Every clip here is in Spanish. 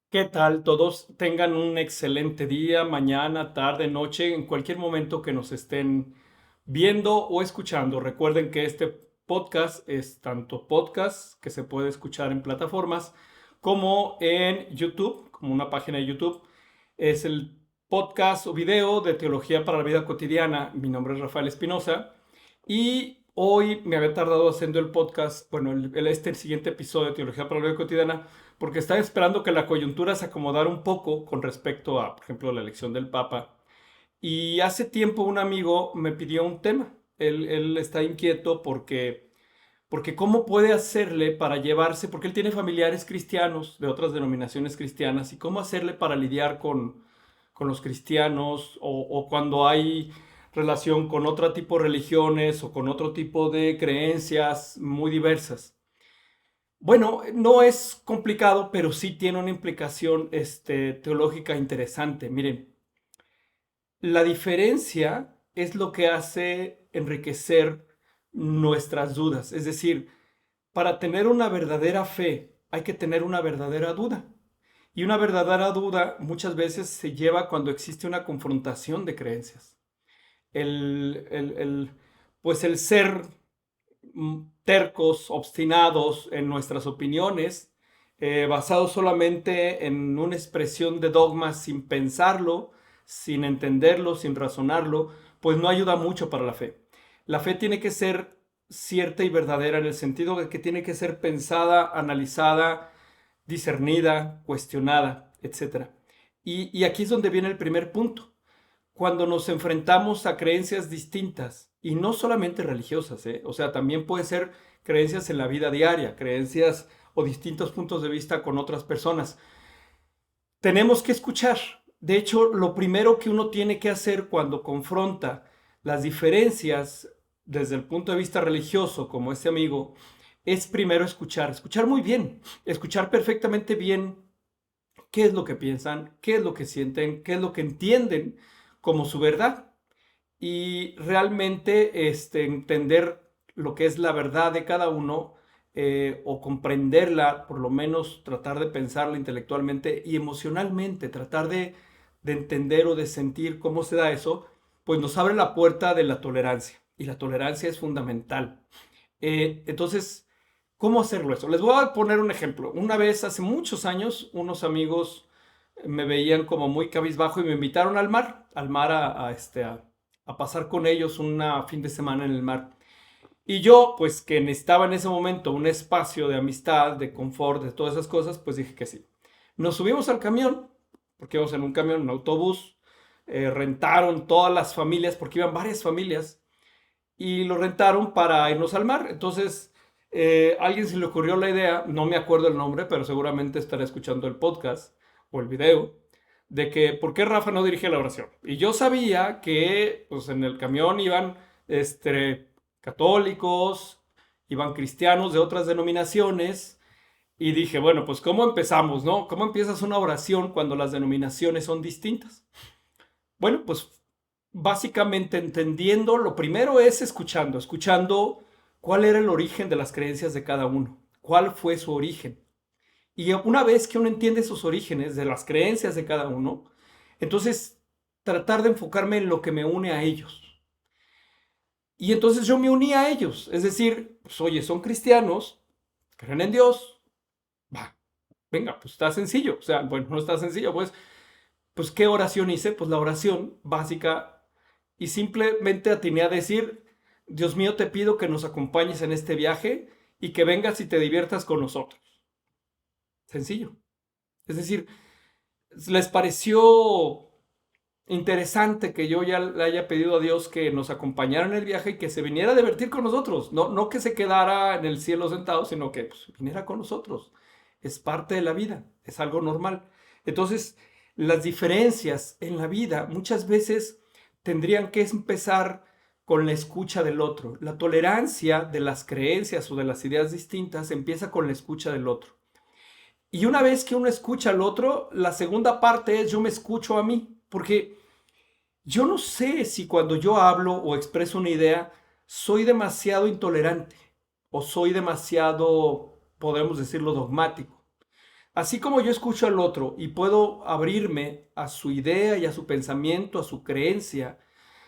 ¿Qué tal? Todos tengan un excelente día, mañana, tarde, noche, en cualquier momento que nos estén viendo o escuchando. Recuerden que este podcast es tanto podcast que se puede escuchar en plataformas como en YouTube, como una página de YouTube. Es el podcast o video de Teología para la Vida Cotidiana. Mi nombre es Rafael Espinosa y hoy me había tardado haciendo el podcast, bueno, el siguiente episodio de Teología para la Vida Cotidiana porque estaba esperando que la coyuntura se acomodara un poco con respecto a, por ejemplo, la elección del Papa. Y hace tiempo un amigo me pidió un tema. Él está inquieto porque cómo puede hacerle para llevarse, porque él tiene familiares cristianos de otras denominaciones cristianas, y cómo hacerle para lidiar con los cristianos o cuando hay relación con otro tipo de religiones o con otro tipo de creencias muy diversas. Bueno, no es complicado, pero sí tiene una implicación teológica interesante. Miren, la diferencia es lo que hace enriquecer nuestras dudas. Es decir, para tener una verdadera fe hay que tener una verdadera duda. Y una verdadera duda muchas veces se lleva cuando existe una confrontación de creencias. El, pues el ser tercos, obstinados en nuestras opiniones, basados solamente en una expresión de dogmas sin pensarlo, sin entenderlo, sin razonarlo, pues no ayuda mucho para la fe. La fe tiene que ser cierta y verdadera en el sentido de que tiene que ser pensada, analizada, discernida, cuestionada, etcétera. Y aquí es donde viene el primer punto cuando nos enfrentamos a creencias distintas y no solamente religiosas, ¿eh? O sea, también puede ser creencias en la vida diaria, creencias o distintos puntos de vista con otras personas. Tenemos que escuchar. De hecho, lo primero que uno tiene que hacer cuando confronta las diferencias desde el punto de vista religioso, como este amigo, es primero escuchar, escuchar muy bien, escuchar perfectamente bien qué es lo que piensan, qué es lo que sienten, qué es lo que entienden como su verdad y realmente entender lo que es la verdad de cada uno o comprenderla, por lo menos tratar de pensarla intelectualmente y emocionalmente, tratar de entender o de sentir cómo se da eso, pues nos abre la puerta de la tolerancia y la tolerancia es fundamental. Entonces, ¿cómo hacerlo eso? Les voy a poner un ejemplo. Una vez, hace muchos años, unos amigos me veían como muy cabizbajo y me invitaron al mar a pasar con ellos un fin de semana en el mar. Y yo, pues que necesitaba en ese momento un espacio de amistad, de confort, de todas esas cosas, pues dije que sí. Nos subimos al camión, porque íbamos en un camión, un autobús, rentaron todas las familias, porque iban varias familias, y lo rentaron para irnos al mar. Entonces, a alguien se le ocurrió la idea, no me acuerdo el nombre, pero seguramente estará escuchando el podcast o el video, de que por qué Rafa no dirige la oración. Y yo sabía que pues, en el camión iban católicos, iban cristianos de otras denominaciones, y dije, bueno, pues ¿cómo empezamos, no? ¿Cómo empiezas una oración cuando las denominaciones son distintas? Bueno, pues básicamente entendiendo, lo primero es escuchando, escuchando cuál era el origen de las creencias de cada uno, cuál fue su origen. Y una vez que uno entiende sus orígenes de las creencias de cada uno, entonces tratar de enfocarme en lo que me une a ellos. Y entonces yo me uní a ellos, es decir, pues oye, son cristianos, creen en Dios, va, venga, pues está sencillo, o sea, bueno, no está sencillo, pues ¿qué oración hice? Pues la oración básica y simplemente atiné a decir, Dios mío, te pido que nos acompañes en este viaje y que vengas y te diviertas con nosotros. Sencillo. Es decir, les pareció interesante que yo ya le haya pedido a Dios que nos acompañara en el viaje y que se viniera a divertir con nosotros. No, no que se quedara en el cielo sentado, sino que pues, viniera con nosotros. Es parte de la vida, es algo normal. Entonces, las diferencias en la vida muchas veces tendrían que empezar con la escucha del otro. La tolerancia de las creencias o de las ideas distintas empieza con la escucha del otro. Y una vez que uno escucha al otro, la segunda parte es yo me escucho a mí, porque yo no sé si cuando yo hablo o expreso una idea soy demasiado intolerante o soy demasiado, podemos decirlo, dogmático. así como yo escucho al otro y puedo abrirme a su idea y a su pensamiento, a su creencia,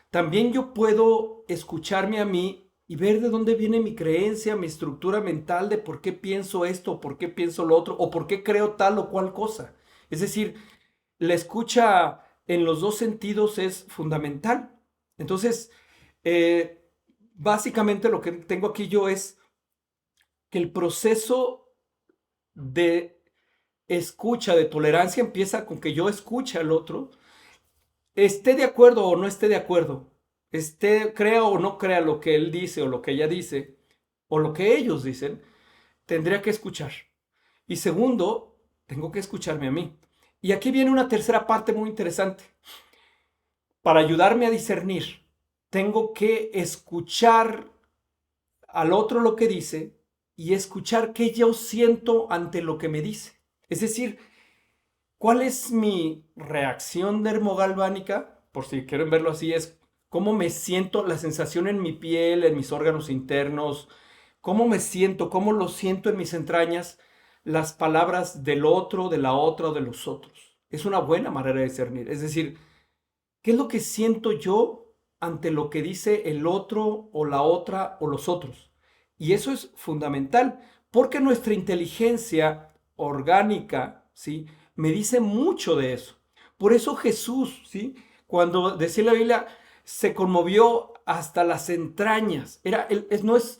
también yo puedo escucharme a mí y ver de dónde viene mi creencia, mi estructura mental de por qué pienso esto, por qué pienso lo otro, o por qué creo tal o cual cosa. Es decir, la escucha en los dos sentidos es fundamental. Entonces, eh, básicamente lo que tengo aquí yo es que el proceso de escucha, de tolerancia, empieza con que yo escuche al otro, esté de acuerdo o no esté de acuerdo, crea o no crea lo que él dice o lo que ella dice, o lo que ellos dicen, tendría que escuchar. Y segundo, tengo que escucharme a mí. Y aquí viene una tercera parte muy interesante. Para ayudarme a discernir, tengo que escuchar al otro lo que dice y escuchar qué yo siento ante lo que me dice. Es decir, ¿cuál es mi reacción dermogalvánica? Por si quieren verlo así, es cómo me siento, la sensación en mi piel, en mis órganos internos, cómo me siento, cómo lo siento en mis entrañas, las palabras del otro, de la otra o de los otros. Es una buena manera de discernir. Es decir, ¿qué es lo que siento yo ante lo que dice el otro o la otra o los otros? Y eso es fundamental, porque nuestra inteligencia orgánica, ¿sí? Me dice mucho de eso. Por eso Jesús, ¿sí? Cuando decía la Biblia, se conmovió hasta las entrañas. No es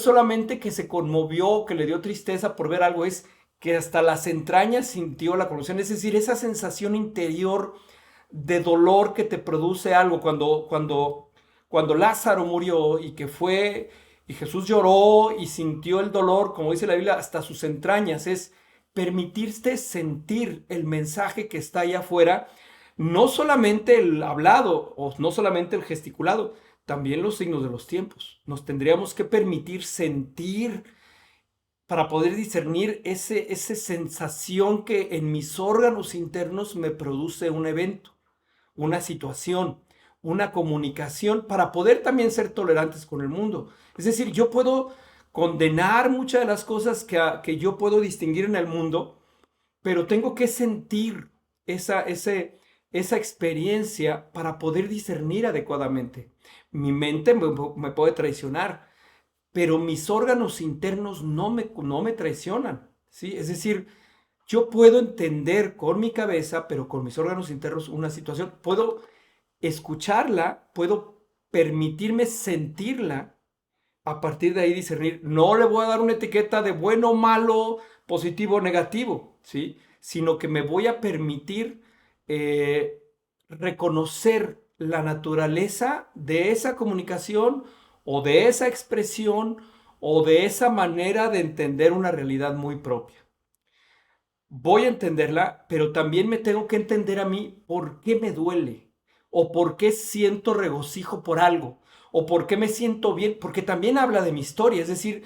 solamente que se conmovió, que le dio tristeza por ver algo, es que hasta las entrañas sintió la conmoción. Es decir, esa sensación interior de dolor que te produce algo cuando Lázaro murió y que fue y Jesús lloró y sintió el dolor, como dice la Biblia, hasta sus entrañas, es permitirte sentir el mensaje que está allá afuera, no solamente el hablado o no solamente el gesticulado, también los signos de los tiempos. Nos tendríamos que permitir sentir para poder discernir esa sensación que en mis órganos internos me produce un evento, una situación, una comunicación, para poder también ser tolerantes con el mundo. Es decir, yo puedo condenar muchas de las cosas que yo puedo distinguir en el mundo, pero tengo que sentir esa experiencia para poder discernir adecuadamente. Mi mente me puede traicionar, pero mis órganos internos no me traicionan, ¿sí? Es decir, yo puedo entender con mi cabeza, pero con mis órganos internos una situación, puedo escucharla, puedo permitirme sentirla, a partir de ahí discernir. No le voy a dar una etiqueta de bueno, malo, positivo o negativo, ¿sí? Sino que me voy a permitir eh, reconocer la naturaleza de esa comunicación o de esa expresión o de esa manera de entender una realidad muy propia. Voy a entenderla, pero también me tengo que entender a mí por qué me duele, o por qué siento regocijo por algo, o por qué me siento bien, porque también habla de mi historia. Es decir,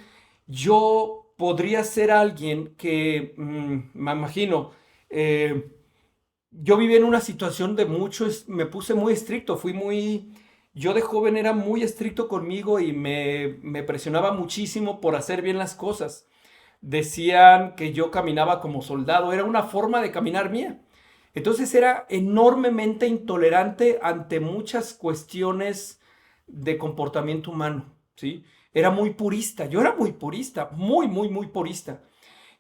yo podría ser alguien que, me imagino, eh, yo viví en una situación de mucho, me puse muy estricto, yo de joven era muy estricto conmigo y me presionaba muchísimo por hacer bien las cosas. Decían que yo caminaba como soldado, era una forma de caminar mía. Entonces era enormemente intolerante ante muchas cuestiones de comportamiento humano, ¿sí? Era muy purista, yo era muy purista, muy purista.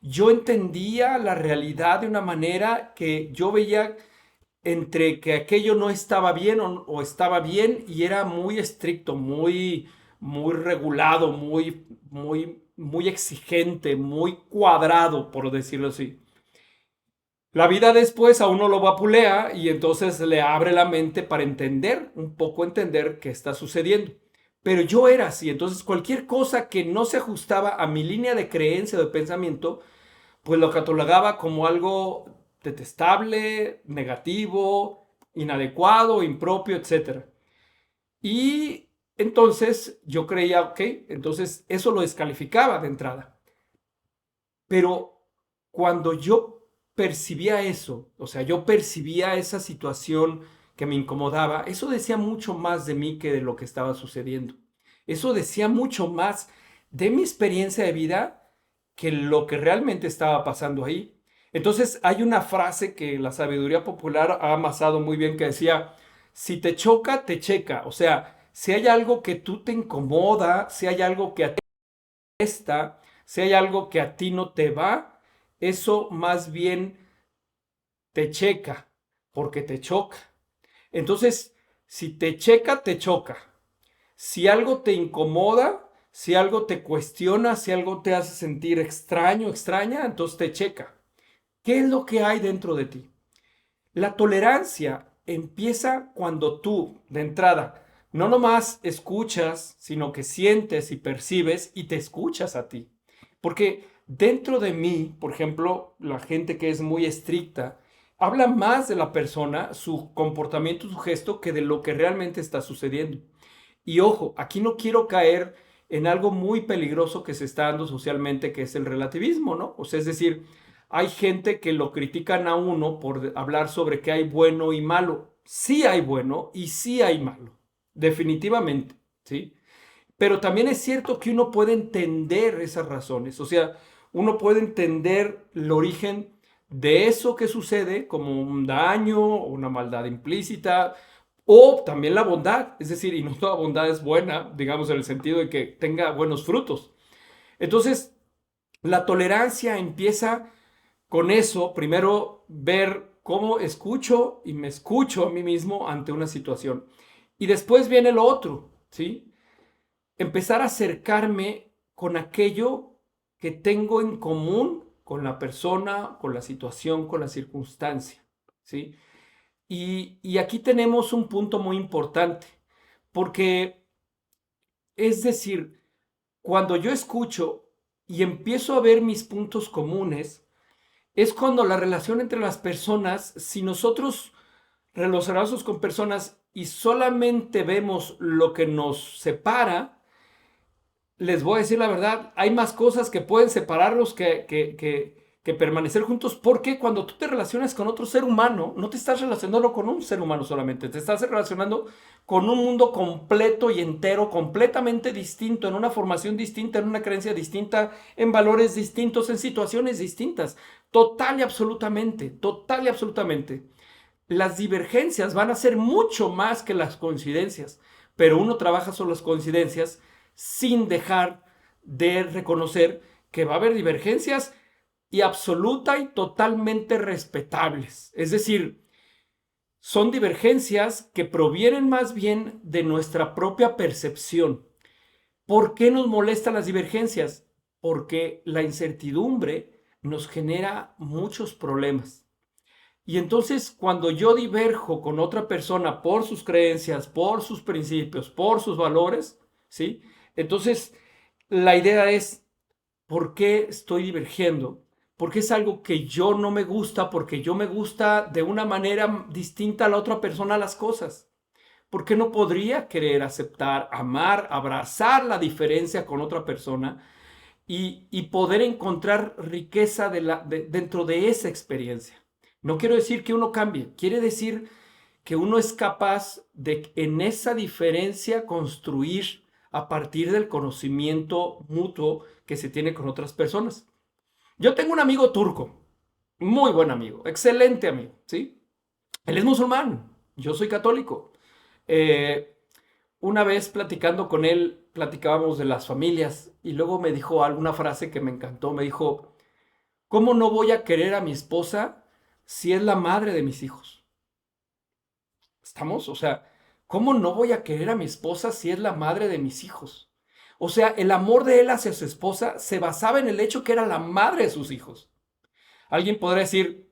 Yo entendía la realidad de una manera que yo veía entre que aquello no estaba bien o estaba bien, y era muy estricto, muy regulado, muy exigente, muy cuadrado, por decirlo así. La vida después a uno lo vapulea y entonces le abre la mente para entender, un poco entender qué está sucediendo. Pero yo era así, entonces cualquier cosa que no se ajustaba a mi línea de creencia o de pensamiento, pues lo catalogaba como algo detestable, negativo, inadecuado, impropio, etcétera. Y entonces yo creía, ok, entonces eso lo descalificaba de entrada. Pero cuando yo percibía eso, o sea, yo percibía esa situación que me incomodaba, eso decía mucho más de mí que de lo que estaba sucediendo. Eso decía mucho más de mi experiencia de vida que lo que realmente estaba pasando ahí. Entonces hay una frase que la sabiduría popular ha amasado muy bien que decía, si te choca, te checa. O sea, si hay algo que tú te incomoda, si hay algo que a ti te molesta, si hay algo que a ti no te va, eso más bien te checa, porque te choca. Entonces, si te checa, te choca. Si algo te incomoda, si algo te cuestiona, si algo te hace sentir extraño, extraña, entonces te checa. ¿Qué es lo que hay dentro de ti? La tolerancia empieza cuando tú, de entrada, no nomás escuchas, sino que sientes y percibes y te escuchas a ti. Porque dentro de mí, por ejemplo, la gente que es muy estricta, habla más de la persona, su comportamiento, su gesto, que de lo que realmente está sucediendo. Y ojo, aquí no quiero caer en algo muy peligroso que se está dando socialmente, que es el relativismo, ¿no? O sea, es decir, hay gente que lo critican a uno por hablar sobre que hay bueno y malo. Sí hay bueno y sí hay malo, definitivamente, ¿sí? Pero también es cierto que uno puede entender esas razones, o sea, uno puede entender el origen de eso que sucede como un daño o una maldad implícita, o también la bondad, es decir, y no toda bondad es buena, digamos, en el sentido de que tenga buenos frutos. Entonces, la tolerancia empieza con eso, primero ver cómo escucho y me escucho a mí mismo ante una situación. Y después viene lo otro, ¿sí? Empezar a acercarme con aquello que tengo en común con la persona, con la situación, con la circunstancia, ¿sí? Y aquí tenemos un punto muy importante, porque es decir, cuando yo escucho y empiezo a ver mis puntos comunes, es cuando la relación entre las personas, si nosotros relacionamos con personas y solamente vemos lo que nos separa, les voy a decir la verdad, hay más cosas que pueden separarlos que permanecer juntos, porque cuando tú te relacionas con otro ser humano, no te estás relacionando con un ser humano solamente, te estás relacionando con un mundo completo y entero, completamente distinto, en una formación distinta, en una creencia distinta, en valores distintos, en situaciones distintas, total y absolutamente, total y absolutamente. Las divergencias van a ser mucho más que las coincidencias, pero uno trabaja sobre las coincidencias sin dejar de reconocer que va a haber divergencias y absoluta y totalmente respetables. Es decir, son divergencias que provienen más bien de nuestra propia percepción. ¿Por qué nos molestan las divergencias? Porque la incertidumbre nos genera muchos problemas. Y entonces cuando yo diverjo con otra persona por sus creencias, por sus principios, por sus valores, ¿sí? Entonces la idea es, ¿por qué estoy divergiendo? Porque es algo que yo no me gusta, porque yo me gusta de una manera distinta a la otra persona las cosas. ¿Por qué no podría querer aceptar, amar, abrazar la diferencia con otra persona y poder encontrar riqueza dentro de esa experiencia? No quiero decir que uno cambie, quiere decir que uno es capaz de en esa diferencia construir a partir del conocimiento mutuo que se tiene con otras personas. Yo tengo un amigo turco, muy buen amigo, excelente amigo, ¿sí? Él es musulmán, yo soy católico. Eh, una vez platicando con él, platicábamos de las familias y luego me dijo alguna frase que me encantó. Me dijo, ¿cómo no voy a querer a mi esposa si es la madre de mis hijos? ¿Estamos? O sea, ¿cómo no voy a querer a mi esposa si es la madre de mis hijos? O sea, el amor de él hacia su esposa se basaba en el hecho que era la madre de sus hijos. Alguien podrá decir,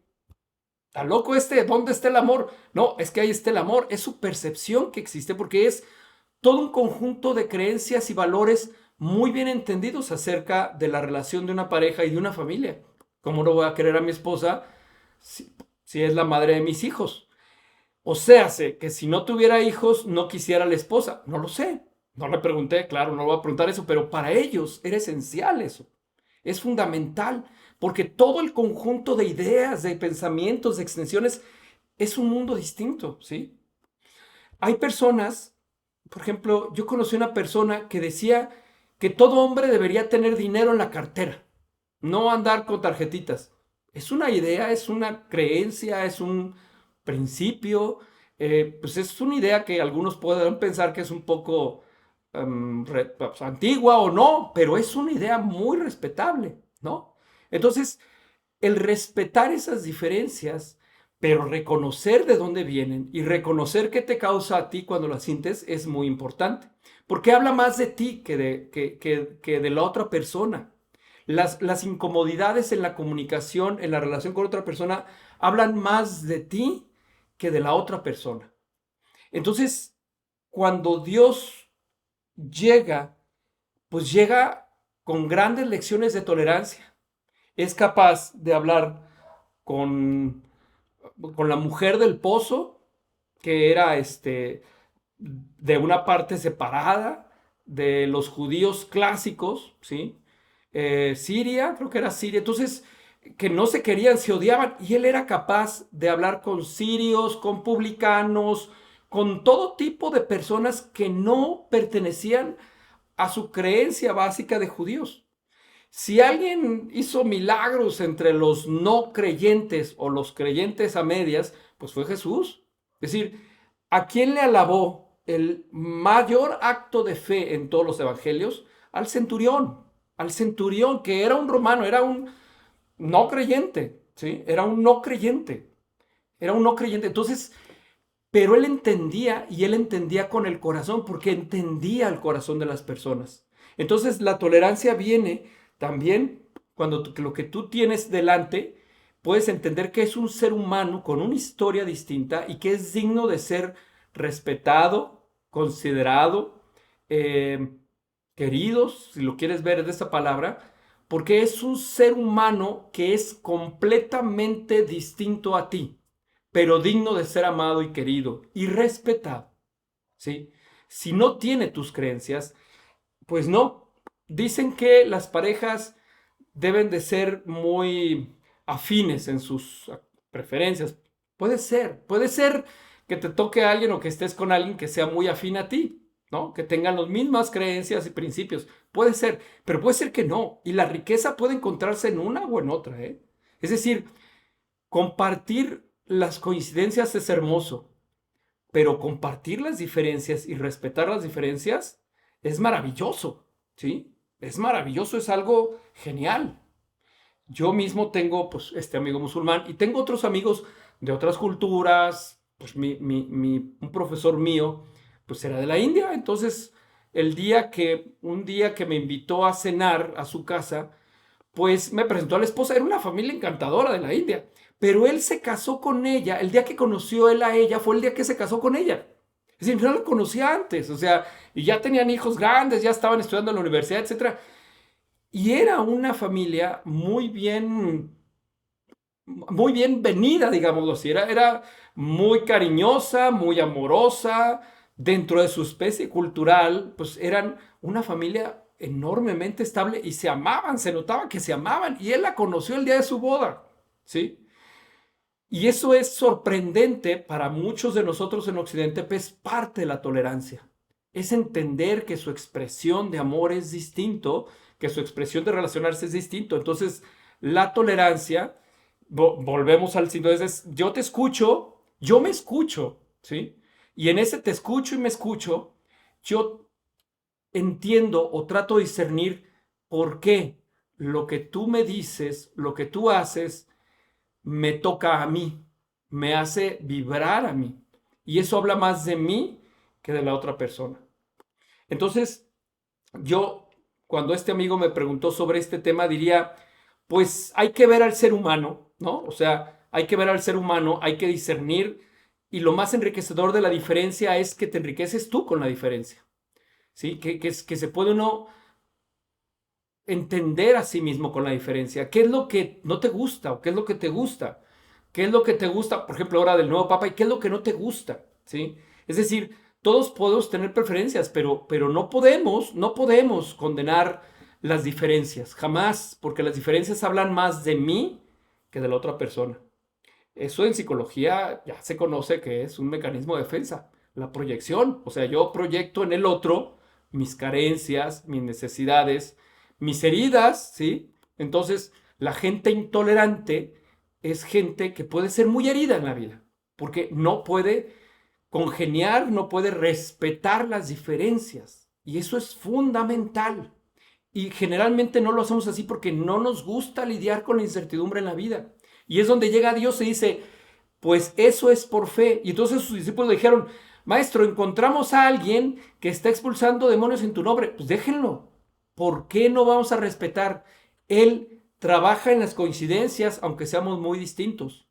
¿está loco este? ¿Dónde está el amor? No, es que ahí está el amor. Es su percepción que existe porque es todo un conjunto de creencias y valores muy bien entendidos acerca de la relación de una pareja y de una familia. ¿Cómo no voy a querer a mi esposa si es la madre de mis hijos? O sea, sé que si no tuviera hijos, no quisiera a la esposa. No lo sé. No le pregunté, claro, no le voy a preguntar eso, pero para ellos era esencial eso. Es fundamental, porque todo el conjunto de ideas, de pensamientos, de extensiones, es un mundo distinto, ¿sí? Hay personas, por ejemplo, yo conocí una persona que decía que todo hombre debería tener dinero en la cartera, no andar con tarjetitas. Es una idea, es una creencia, es un principio, pues es una idea que algunos pueden pensar que es un poco pues, antigua o no, pero es una idea muy respetable, ¿no? Entonces, el respetar esas diferencias, pero reconocer de dónde vienen y reconocer qué te causa a ti cuando las sientes es muy importante, porque habla más de ti que de la otra persona. Las incomodidades en la comunicación, en la relación con otra persona, hablan más de ti que de la otra persona. Entonces, cuando Dios llega, pues llega con grandes lecciones de tolerancia. Es capaz de hablar con, con la mujer del pozo, que era de una parte separada de los judíos clásicos, ¿sí? Siria, creo que era Siria. Entonces, que no se querían, se odiaban, y él era capaz de hablar con sirios, con publicanos, con todo tipo de personas que no pertenecían a su creencia básica de judíos. Si alguien hizo milagros entre los no creyentes o los creyentes a medias, pues fue Jesús. Es decir, ¿a quién le alabó el mayor acto de fe en todos los evangelios? Al centurión que era un romano, era un no creyente, ¿sí? Era un no creyente, era un no creyente. Entonces, pero él entendía, y él entendía con el corazón, porque entendía el corazón de las personas. Entonces la tolerancia viene también cuando lo que tú tienes delante, puedes entender que es un ser humano con una historia distinta y que es digno de ser respetado, considerado, eh, queridos, si lo quieres ver de esa palabra, porque es un ser humano que es completamente distinto a ti, pero digno de ser amado y querido y respetado, ¿sí? Si no tiene tus creencias, pues no. Dicen que las parejas deben de ser muy afines en sus preferencias. Puede ser que te toque a alguien o que estés con alguien que sea muy afín a ti, ¿no? Que tengan las mismas creencias y principios. Puede ser, pero puede ser que no. Y la riqueza puede encontrarse en una o en otra, ¿eh? Es decir, compartir las coincidencias es hermoso, pero compartir las diferencias y respetar las diferencias es maravilloso, ¿sí? Es maravilloso, es algo genial. Yo mismo tengo, pues, este amigo musulmán y tengo otros amigos de otras culturas, pues, un profesor mío, pues, era de la India, entonces, un día que me invitó a cenar a su casa, pues me presentó a la esposa, era una familia encantadora de la India, pero él se casó con ella, el día que conoció él a ella fue el día que se casó con ella. Es decir, no la conocía antes, o sea, y ya tenían hijos grandes, ya estaban estudiando en la universidad, etcétera. Y era una familia muy bien venida, digámoslo así. Era muy cariñosa, muy amorosa. Dentro de su especie cultural, pues eran una familia enormemente estable y se amaban, se notaba que se amaban. Y él la conoció el día de su boda, ¿sí? Y eso es sorprendente para muchos de nosotros en Occidente, pues es parte de la tolerancia. Es entender que su expresión de amor es distinto, que su expresión de relacionarse es distinto. Entonces, la tolerancia, volvemos al sitio, es yo te escucho, yo me escucho, ¿sí? Y en ese te escucho y me escucho, yo entiendo o trato de discernir por qué lo que tú me dices, lo que tú haces, me toca a mí, me hace vibrar a mí. Y eso habla más de mí que de la otra persona. Entonces, yo, cuando este amigo me preguntó sobre este tema, diría, pues hay que ver al ser humano, ¿no? O sea, hay que ver al ser humano, hay que discernir, y lo más enriquecedor de la diferencia es que te enriqueces tú con la diferencia, ¿sí? Que se puede uno entender a sí mismo con la diferencia. ¿Qué es lo que no te gusta o qué es lo que te gusta? ¿Qué es lo que te gusta, por ejemplo, ahora del nuevo Papa, y qué es lo que no te gusta? ¿Sí? Es decir, todos podemos tener preferencias, pero no podemos condenar las diferencias, jamás, porque las diferencias hablan más de mí que de la otra persona. Eso en psicología ya se conoce que es un mecanismo de defensa, la proyección. O sea, yo proyecto en el otro mis carencias, mis necesidades, mis heridas, ¿sí? Entonces, la gente intolerante es gente que puede ser muy herida en la vida, porque no puede congeniar, no puede respetar las diferencias. Y eso es fundamental. Y generalmente no lo hacemos así porque no nos gusta lidiar con la incertidumbre en la vida. Y es donde llega Dios y dice, pues eso es por fe. Y entonces sus discípulos le dijeron, maestro, encontramos a alguien que está expulsando demonios en tu nombre. Pues déjenlo. ¿Por qué no vamos a respetar? Él trabaja en las coincidencias, aunque seamos muy distintos.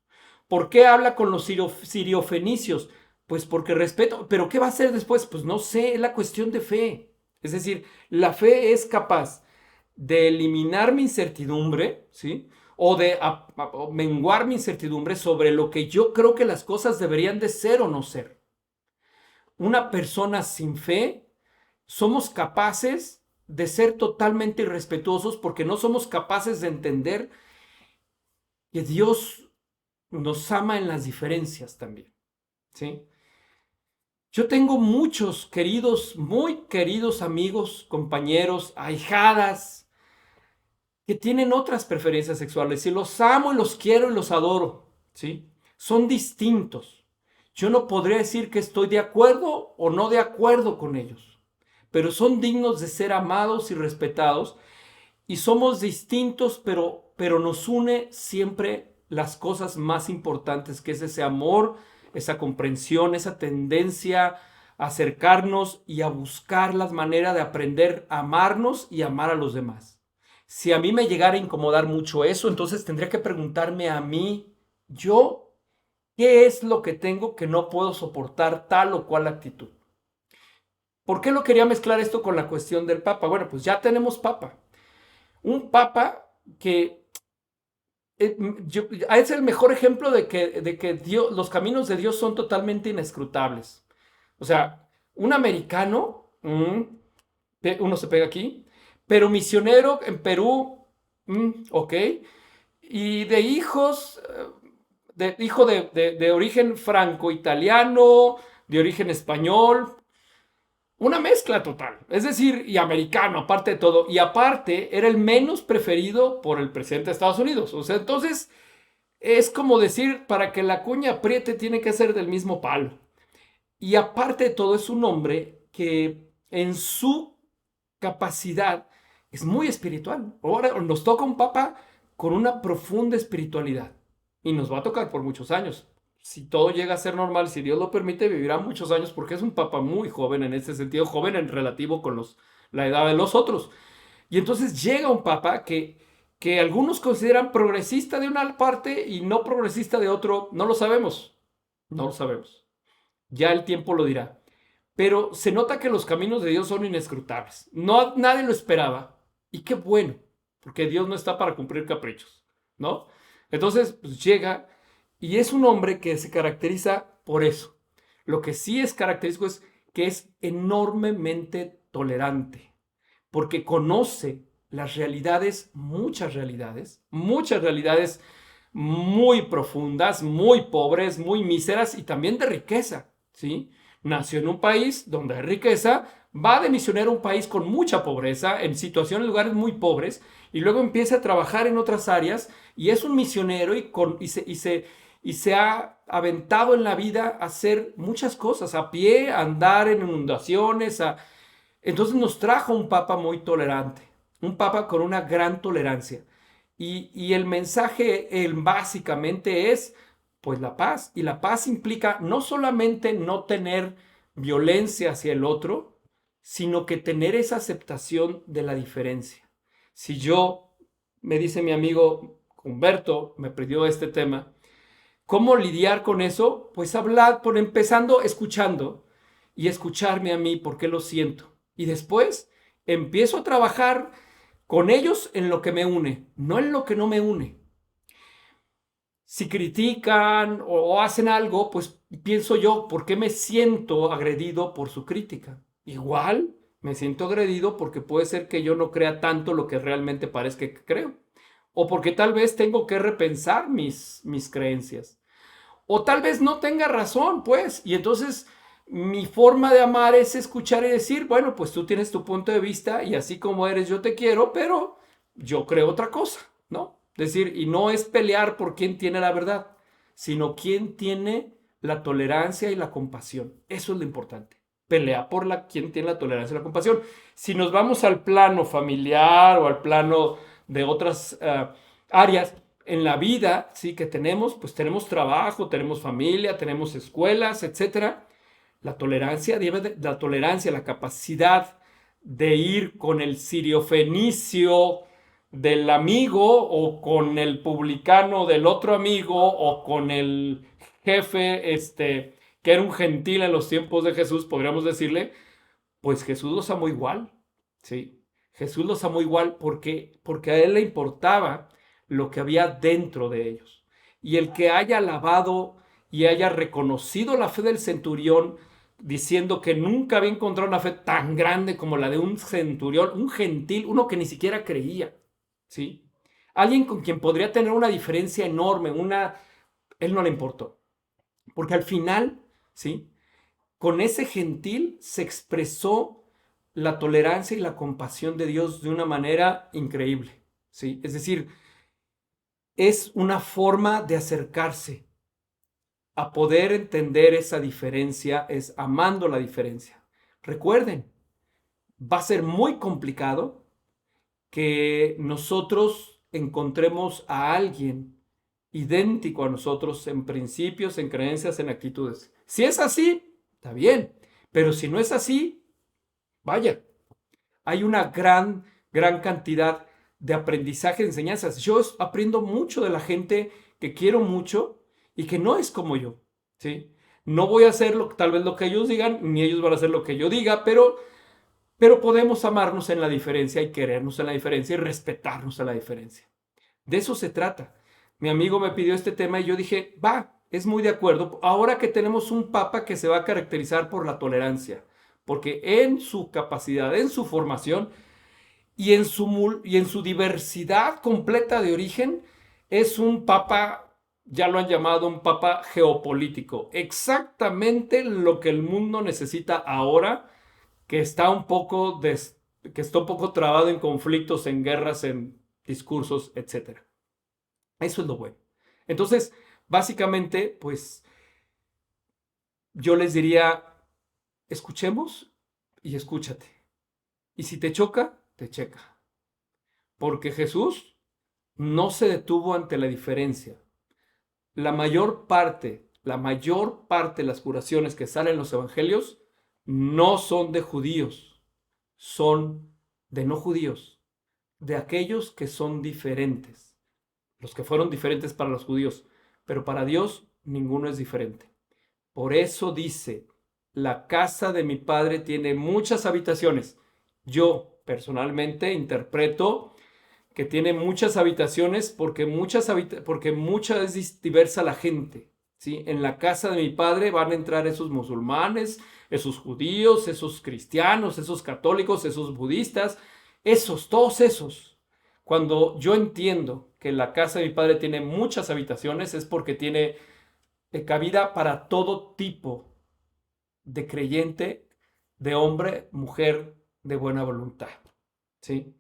¿Por qué habla con los siriofenicios? Pues porque respeto. ¿Pero qué va a hacer después? Pues no sé, es la cuestión de fe. Es decir, la fe es capaz de eliminar mi incertidumbre, ¿sí? O de menguar mi incertidumbre sobre lo que yo creo que las cosas deberían de ser o no ser. Una persona sin fe, somos capaces de ser totalmente irrespetuosos porque no somos capaces de entender que Dios nos ama en las diferencias también, ¿sí? Yo tengo muchos queridos, muy queridos amigos, compañeros, ahijadas, que tienen otras preferencias sexuales y los amo y los quiero y los adoro, ¿sí? Son distintos. Yo no podría decir que estoy de acuerdo o no de acuerdo con ellos, pero son dignos de ser amados y respetados y somos distintos, pero nos une siempre las cosas más importantes, que es ese amor, esa comprensión, esa tendencia a acercarnos y a buscar las maneras de aprender a amarnos y amar a los demás. Si a mí me llegara a incomodar mucho eso, entonces tendría que preguntarme a mí, yo, ¿qué es lo que tengo que no puedo soportar tal o cual actitud? ¿Por qué lo quería mezclar esto con la cuestión del Papa? Bueno, pues ya tenemos Papa. Un Papa que es el mejor ejemplo de que Dios, los caminos de Dios son totalmente inescrutables. O sea, un americano, uno se pega aquí, pero misionero en Perú, ok, y de hijos, de origen franco-italiano, de origen español, una mezcla total, es decir, y americano, aparte de todo, y aparte era el menos preferido por el presidente de Estados Unidos. O sea, entonces es como decir, para que la cuña apriete tiene que ser del mismo palo. Y aparte de todo es un hombre que en su capacidad es muy espiritual. Ahora nos toca un papa con una profunda espiritualidad y nos va a tocar por muchos años. Si todo llega a ser normal, si Dios lo permite, vivirá muchos años porque es un papa muy joven en ese sentido, joven en relativo con la edad de los otros. Y entonces llega un papa que algunos consideran progresista de una parte y no progresista de otro, no lo sabemos, no lo sabemos. Ya el tiempo lo dirá. Pero se nota que los caminos de Dios son inescrutables. No, nadie lo esperaba. Y qué bueno, porque Dios no está para cumplir caprichos, ¿no? Entonces, pues llega y es un hombre que se caracteriza por eso. Lo que sí es característico es que es enormemente tolerante, porque conoce las realidades, muchas realidades muy profundas, muy pobres, muy míseras y también de riqueza, ¿sí? Nació en un país donde hay riqueza, va de misionero a un país con mucha pobreza, en situaciones, lugares muy pobres, y luego empieza a trabajar en otras áreas y es un misionero y se ha aventado en la vida a hacer muchas cosas, a pie, a andar en inundaciones, entonces nos trajo un papa muy tolerante, un papa con una gran tolerancia. Y el mensaje básicamente es, pues la paz. Y la paz implica no solamente no tener violencia hacia el otro, sino que tener esa aceptación de la diferencia. Si yo, me dice mi amigo Humberto, me pidió este tema, ¿cómo lidiar con eso? Pues hablar, por empezando escuchando y escucharme a mí porque lo siento. Y después empiezo a trabajar con ellos en lo que me une, no en lo que no me une. Si critican o hacen algo, pues pienso yo, ¿por qué me siento agredido por su crítica? Igual me siento agredido porque puede ser que yo no crea tanto lo que realmente parezca que creo. O porque tal vez tengo que repensar mis creencias. O tal vez no tenga razón, pues. Y entonces mi forma de amar es escuchar y decir, bueno, pues tú tienes tu punto de vista y así como eres yo te quiero, pero yo creo otra cosa, ¿no? Es decir, y no es pelear por quién tiene la verdad, sino quién tiene la tolerancia y la compasión. Eso es lo importante. Pelea por quién tiene la tolerancia y la compasión. Si nos vamos al plano familiar o al plano de otras áreas en la vida, sí, que tenemos, pues tenemos trabajo, tenemos familia, tenemos escuelas, etcétera. La tolerancia, la capacidad de ir con el sirio-fenicio del amigo o con el publicano del otro amigo o con el jefe, que era un gentil en los tiempos de Jesús, podríamos decirle, pues Jesús los amó igual, ¿sí? Jesús los amó igual porque a él le importaba lo que había dentro de ellos. Y el que haya alabado y haya reconocido la fe del centurión, diciendo que nunca había encontrado una fe tan grande como la de un centurión, un gentil, uno que ni siquiera creía, ¿sí? Alguien con quien podría tener una diferencia enorme, él no le importó. Porque al final, ¿sí? Con ese gentil se expresó la tolerancia y la compasión de Dios de una manera increíble, ¿sí? Es decir, es una forma de acercarse a poder entender esa diferencia, es amando la diferencia. Recuerden, va a ser muy complicado que nosotros encontremos a alguien idéntico a nosotros en principios, en creencias, en actitudes. Si es así, está bien, pero si no es así, vaya, hay una gran cantidad de aprendizaje, de enseñanzas. Yo aprendo mucho de la gente que quiero mucho y que no es como yo, ¿sí? No voy a hacer tal vez lo que ellos digan, ni ellos van a hacer lo que yo diga, pero podemos amarnos en la diferencia y querernos en la diferencia y respetarnos en la diferencia. De eso se trata. Mi amigo me pidió este tema y yo dije, va, es muy de acuerdo. Ahora que tenemos un papa que se va a caracterizar por la tolerancia, porque en su capacidad, en su formación y en su diversidad completa de origen, es un papa, ya lo han llamado un papa geopolítico. Exactamente lo que el mundo necesita ahora, que está un poco, que está un poco trabado en conflictos, en guerras, en discursos, etcétera. Eso es lo bueno. Entonces, básicamente, pues yo les diría, escuchemos y escúchate. Y si te choca, te checa. Porque Jesús no se detuvo ante la diferencia. La mayor parte de las curaciones que salen en los evangelios no son de judíos, son de no judíos, de aquellos que son diferentes. Los que fueron diferentes para los judíos, pero para Dios ninguno es diferente. Por eso dice, la casa de mi padre tiene muchas habitaciones. Yo personalmente interpreto que tiene muchas habitaciones porque mucha es diversa la gente, ¿sí? En la casa de mi padre van a entrar esos musulmanes, esos judíos, esos cristianos, esos católicos, esos budistas, todos esos. Cuando yo entiendo que la casa de mi padre tiene muchas habitaciones es porque tiene cabida para todo tipo de creyente, de hombre, mujer, de buena voluntad, ¿sí?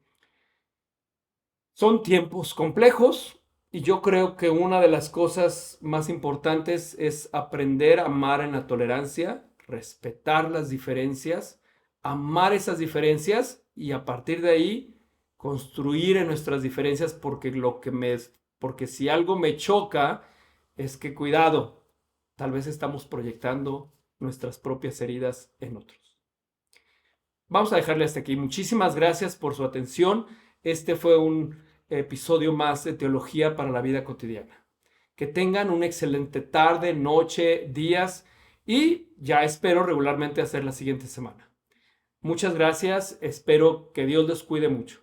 Son tiempos complejos y yo creo que una de las cosas más importantes es aprender a amar en la tolerancia, respetar las diferencias, amar esas diferencias y a partir de ahí construir en nuestras diferencias porque si algo me choca es que cuidado, tal vez estamos proyectando nuestras propias heridas en otros. Vamos a dejarle hasta aquí. Muchísimas gracias por su atención. Este fue un episodio más de Teología para la Vida Cotidiana. Que tengan una excelente tarde, noche, días y ya espero regularmente hacer la siguiente semana. Muchas gracias. Espero que Dios les cuide mucho.